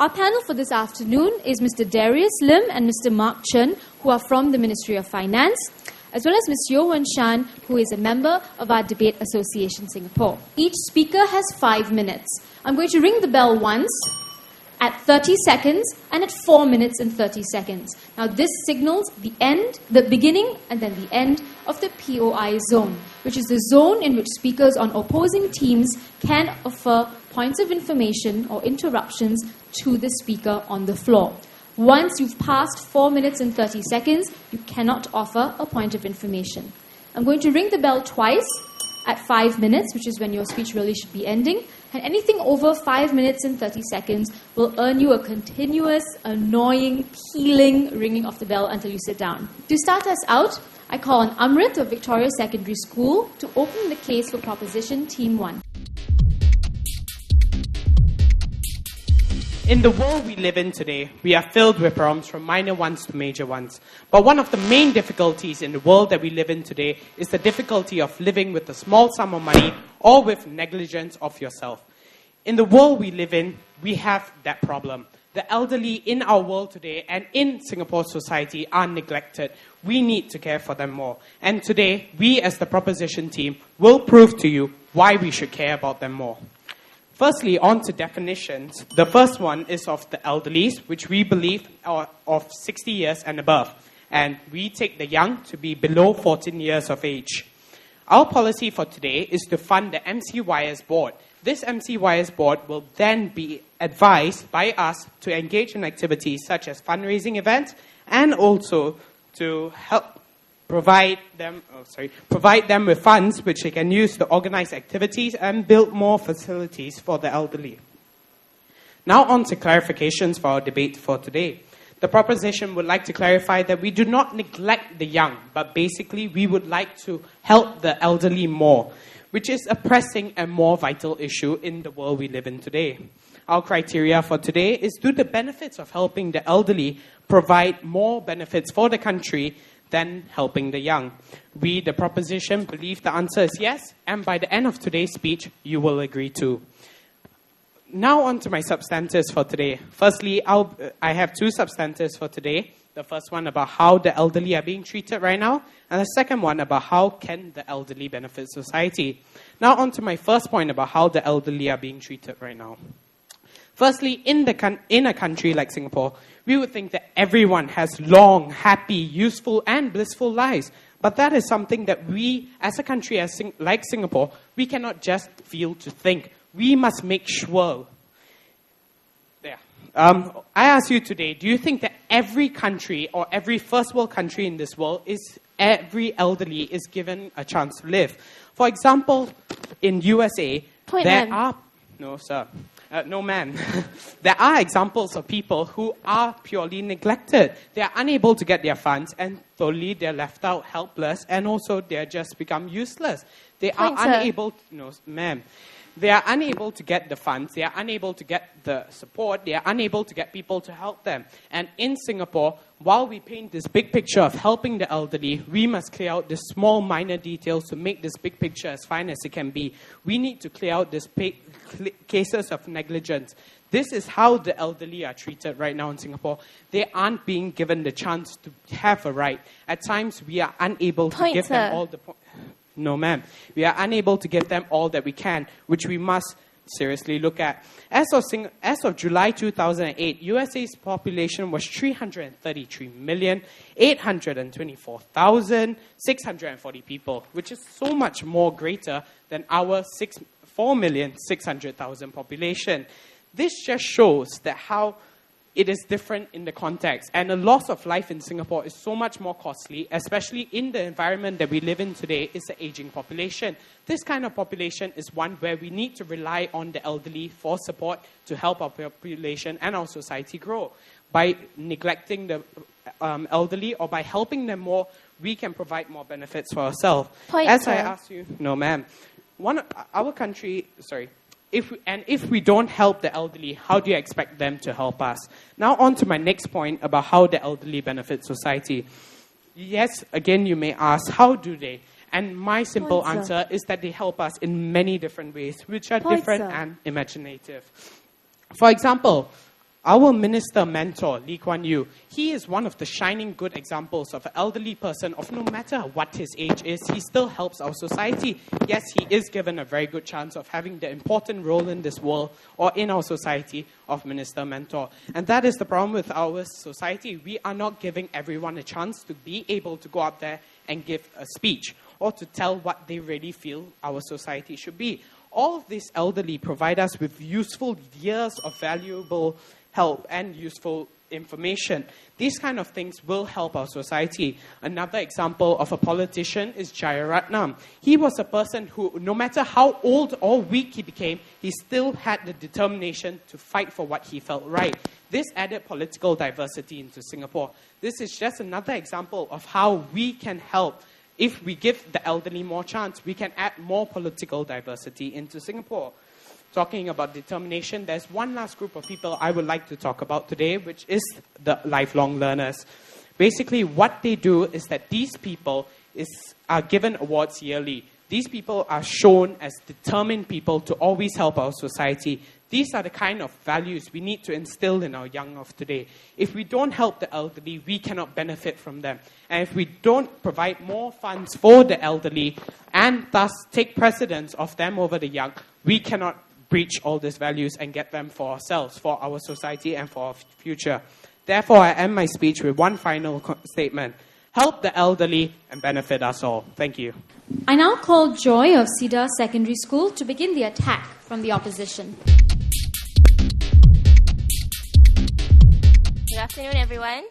Our panel for this afternoon is Mr. Darius Lim and Mr. Mark Chen, who are from the Ministry of Finance, as well as Ms. Yeo Wen Shan, who is a member of our Debate Association Singapore. Each speaker has 5 minutes. I'm going to ring the bell once, at 30 seconds, and at 4 minutes and 30 seconds. Now this signals the beginning and then the end of the POI zone, which is the zone in which speakers on opposing teams can offer points of information or interruptions to the speaker on the floor. Once you've passed 4 minutes and 30 seconds, you cannot offer a point of information. I'm going to ring the bell twice at 5 minutes, which is when your speech really should be ending. And anything over 5 minutes and 30 seconds will earn you a continuous, annoying, pealing ringing of the bell until you sit down. To start us out, I call on Amrit of Victoria Secondary School to open the case for Proposition Team 1. In the world we live in today, we are filled with problems from minor ones to major ones. But one of the main difficulties in the world that we live in today is the difficulty of living with a small sum of money or with negligence of yourself. In the world we live in, we have that problem. The elderly in our world today and in Singapore society are neglected. We need to care for them more. And today, we as the proposition team will prove to you why we should care about them more. Firstly, on to definitions. The first one is of the elderly, which we believe are of 60 years and above. And we take the young to be below 14 years of age. Our policy for today is to fund the MCYS board. This MCYS board will then be advised by us to engage in activities such as fundraising events and also to help provide them with funds which they can use to organize activities and build more facilities for the elderly. Now on to clarifications for our debate for today. The proposition would like to clarify that we do not neglect the young, but basically we would like to help the elderly more, which is a pressing and more vital issue in the world we live in today. Our criteria for today is, do the benefits of helping the elderly provide more benefits for the country than helping the young? We, the proposition, believe the answer is yes, and by the end of today's speech, you will agree too. Now on to my substantives for today. Firstly, I have 2 substantives for today. The first one about how the elderly are being treated right now, and the second one about how can the elderly benefit society. Now on to my first point about how the elderly are being treated right now. Firstly, in a country like Singapore, we would think that everyone has long, happy, useful, and blissful lives. But that is something that we, as a country like Singapore, we cannot just feel to think. We must make sure. I ask you today, do you think that every country or every first world country in this world every elderly is given a chance to live? For example, in USA, No, sir. No, ma'am. There are examples of people who are purely neglected. They are unable to get their funds, and slowly they're left out helpless, and also they're just become useless. They are unable to, no, ma'am. They are unable to get the funds. They are unable to get the support. They are unable to get people to help them. And in Singapore, while we paint this big picture of helping the elderly, we must clear out the small, minor details to make this big picture as fine as it can be. We need to clear out these cases of negligence. This is how the elderly are treated right now in Singapore. They aren't being given the chance to have a right. At times, we are unable to give them all the points. No, ma'am. We are unable to give them all that we can, which we must seriously look at. As of July 2008, USA's population was 333,824,640 people, which is so much more greater than our 4,600,000 population. This just shows that how it is different in the context. And the loss of life in Singapore is so much more costly, especially in the environment that we live in today, is the aging population. This kind of population is one where we need to rely on the elderly for support to help our population and our society grow. By neglecting the elderly or by helping them more, we can provide more benefits for ourselves. As I asked you, no ma'am, if we don't help the elderly, how do you expect them to help us? Now on to my next point about how the elderly benefit society. Yes, again, you may ask, how do they? And my simple answer is that they help us in many different ways, which are different and imaginative. For example, Our minister mentor, Lee Kuan Yew, he is one of the shining good examples of an elderly person of no matter what his age is, he still helps our society. Yes, he is given a very good chance of having the important role in this world or in our society of minister mentor. And that is the problem with our society. We are not giving everyone a chance to be able to go out there and give a speech or to tell what they really feel our society should be. All of these elderly provide us with useful years of valuable help and useful information. These kind of things will help our society. Another example of a politician is Jayaratnam. He was a person who, no matter how old or weak he became, he still had the determination to fight for what he felt right. This added political diversity into Singapore. This is just another example of how we can help. If we give the elderly more chance, we can add more political diversity into Singapore. Talking about determination, there's one last group of people I would like to talk about today, which is the lifelong learners. Basically, what they do is that these people are given awards yearly. These people are shown as determined people to always help our society. These are the kind of values we need to instill in our young of today. If we don't help the elderly, we cannot benefit from them. And if we don't provide more funds for the elderly and thus take precedence of them over the young, we cannot breach all these values and get them for ourselves, for our society and for our future. Therefore, I end my speech with one final statement. Help the elderly and benefit us all. Thank you. I now call Joy of Cedar Secondary School to begin the attack from the opposition. Good afternoon, everyone.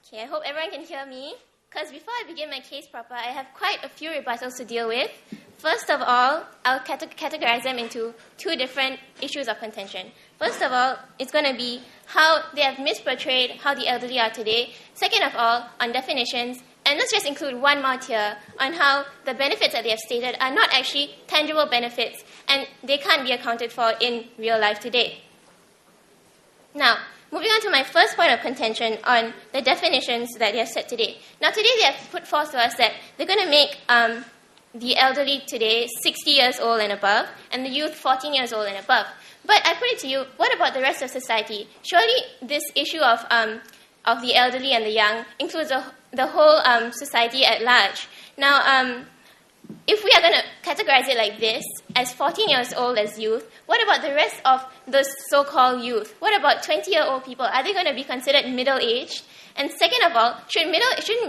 Okay, I hope everyone can hear me. Because before I begin my case proper, I have quite a few rebuttals to deal with. First of all, I'll categorize them into two different issues of contention. First of all, it's going to be how they have misportrayed how the elderly are today. Second of all, on definitions. And let's just include one more tier on how the benefits that they have stated are not actually tangible benefits and they can't be accounted for in real life today. Now, moving on to my first point of contention on the definitions that they have set today. Now, today they have put forth to us that they're going to make the elderly today 60 years old and above, and the youth 14 years old and above. But I put it to you, what about the rest of society? Surely this issue of the elderly and the young includes the whole society at large. Now, if we are going to categorize it like this, as 14 years old as youth, what about the rest of the so-called youth? What about 20-year-old people? Are they going to be considered middle-aged? And second of all, shouldn't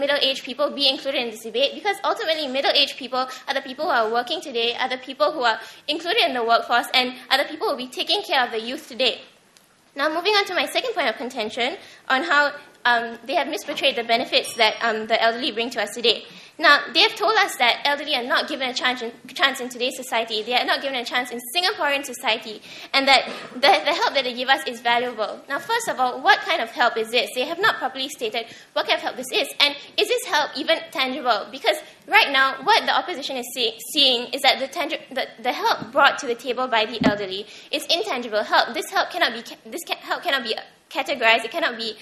middle-aged people be included in this debate? Because ultimately, middle-aged people are the people who are working today, are the people who are included in the workforce, and are the people who will be taking care of the youth today. Now, moving on to my second point of contention on how they have misportrayed the benefits that the elderly bring to us today. Now, they have told us that elderly are not given a chance in today's society. They are not given a chance in Singaporean society, and that the help that they give us is valuable. Now, first of all, what kind of help is this? They have not properly stated what kind of help this is, and is this help even tangible? Because right now, what the opposition is seeing is that the help brought to the table by the elderly is intangible help. This help cannot be categorized. It cannot be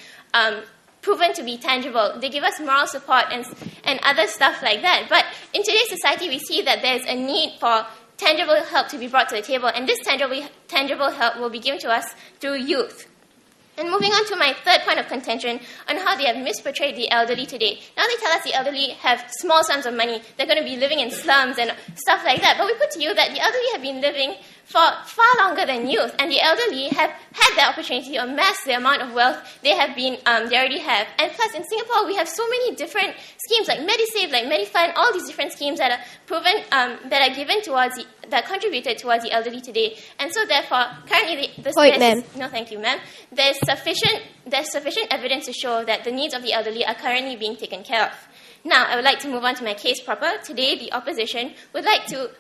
proven to be tangible. They give us moral support and other stuff like that. But in today's society, we see that there's a need for tangible help to be brought to the table, and this tangible help will be given to us through youth. And moving on to my third point of contention on how they have misportrayed the elderly today. Now they tell us the elderly have small sums of money. They're going to be living in slums and stuff like that. But we put to you that the elderly have been living for far longer than youth, and the elderly have had the opportunity to amass the amount of wealth they already have. And plus, in Singapore, we have so many different schemes like MediSave, like MediFund, all these different schemes that are proven, that are given that contributed towards the elderly today. And so, therefore, currently, no, thank you, ma'am. There's sufficient evidence to show that the needs of the elderly are currently being taken care of. Now, I would like to move on to my case proper. Today, the opposition would like to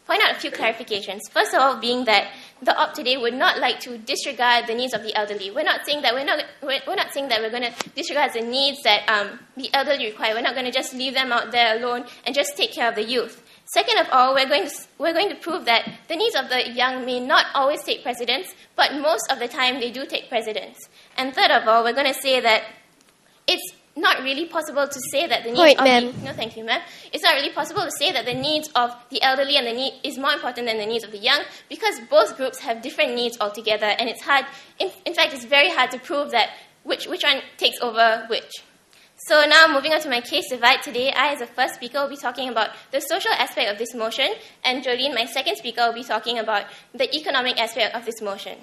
point out a few clarifications. First of all, being that the op today would not like to disregard the needs of the elderly. We're not saying that we're going to disregard the needs that the elderly require. We're not going to just leave them out there alone and just take care of the youth. Second of all, we're going to prove that the needs of the young may not always take precedence, but most of the time they do take precedence. And third of all, we're going to say that it's not really possible to say that the needs Point, of ma'am. no, thank you, ma'am. It's not really possible to say that the needs of the elderly and the need is more important than the needs of the young, because both groups have different needs altogether, and it's hard. In fact, it's very hard to prove that which one takes over which. So now, moving on to my case divide today, I, as a first speaker, will be talking about the social aspect of this motion, and Jolene, my second speaker, will be talking about the economic aspect of this motion.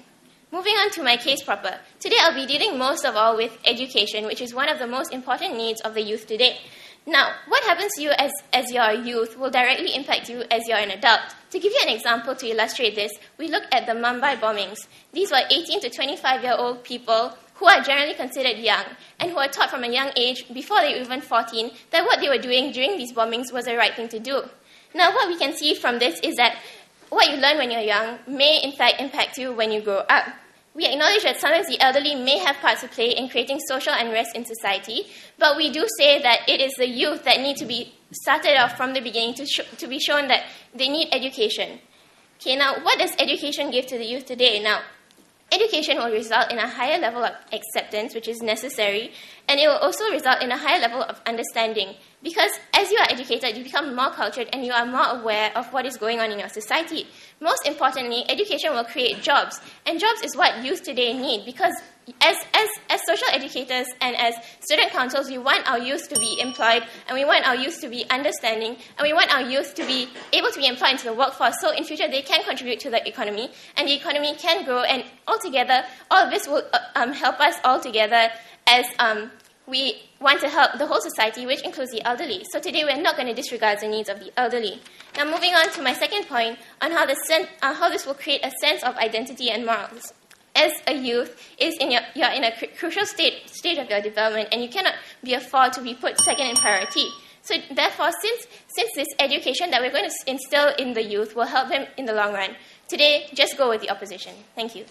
Moving on to my case proper. Today, I'll be dealing most of all with education, which is one of the most important needs of the youth today. Now, what happens to you as you're a youth will directly impact you as you're an adult. To give you an example to illustrate this, we look at the Mumbai bombings. These were 18 to 25-year-old people who are generally considered young and who are taught from a young age, before they were even 14, that what they were doing during these bombings was the right thing to do. Now, what we can see from this is that what you learn when you're young may, in fact, impact you when you grow up. We acknowledge that sometimes the elderly may have parts to play in creating social unrest in society, but we do say that it is the youth that need to be started off from the beginning to be shown that they need education. Okay, now, what does education give to the youth today? Now, education will result in a higher level of acceptance, which is necessary, and it will also result in a higher level of understanding. Because as you are educated, you become more cultured and you are more aware of what is going on in your society. Most importantly, education will create jobs. And jobs is what youth today need, because as social educators and as student councils, we want our youth to be employed, and we want our youth to be understanding, and we want our youth to be able to be employed into the workforce, so in future they can contribute to the economy, and the economy can grow, and altogether, all of this will help us all together as we want to help the whole society, which includes the elderly. So today we're not going to disregard the needs of the elderly. Now, moving on to my second point on how this will create a sense of identity and morals. As a youth, you're in a crucial stage of your development, and you cannot be afford to be put second in priority. So therefore, since this education that we're going to instill in the youth will help them in the long run, today, just go with the opposition. Thank you.